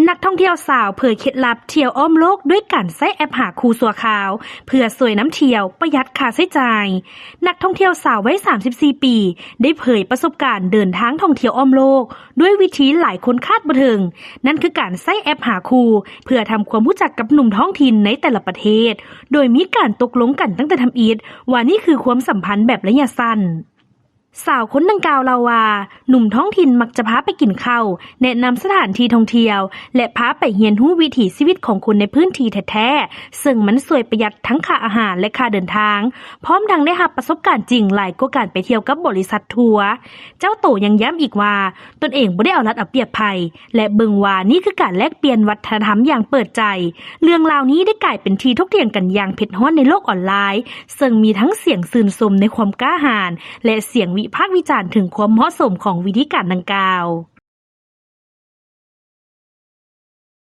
นักท่องเที่ยวสาวเผยเคล็ดลับเที่ยวอ้อมโลกด้วยการใช้แอปหาคู่สัวขาวเพื่อสวยน้ำเที่ยวประหยัดค่าใช้จ่ายนักท่องเที่ยวสาววัย34 ปีได้เผยประสบการณ์เดินทางท่องเที่ยวอ้อมโลกด้วยวิธีหลายคนคาดบ่ถึงนั่นคือการใช้แอปหาคู่เพื่อทำความรู้จักกับหนุ่มท้องถิ่นในแต่ละประเทศโดยมีการตกลงกันตั้งแต่ทำอิฐว่านี่คือความสัมพันธ์แบบระยะสั้นสาวคนดังกล่าวเล่าว่าหนุ่มท้องถิ่นมักจะพาไปกินข้าวแนะนำสถานที่ท่องเที่ยวและพาไปเรียนรู้วิถีชีวิตของคนในพื้นที่แท้ๆซึ่งมันสวยประหยัดทั้งค่าอาหารและค่าเดินทางพร้อมทั้งได้รับประสบการณ์จริงหลายกว่าการไปเที่ยวกับบริษัททัวร์เจ้าโตยังย้ำอีกว่าตนเองบ่ได้เอารัดเอาเปรียบไผและเบิ่งว่านี่คือการแลกเปลี่ยนวัฒนธรรมอย่างเปิดใจเรื่องราวนี้ได้กลายเป็นที่ถกเถียงกันอย่างเผ็ดร้อนในโลกออนไลน์ซึ่งมีทั้งเสียงชื่นชมในความกล้าหาญและเสียงวิพากษ์วิจารณ์ถึงความเหมาะสมของวิธีการดังกล่าว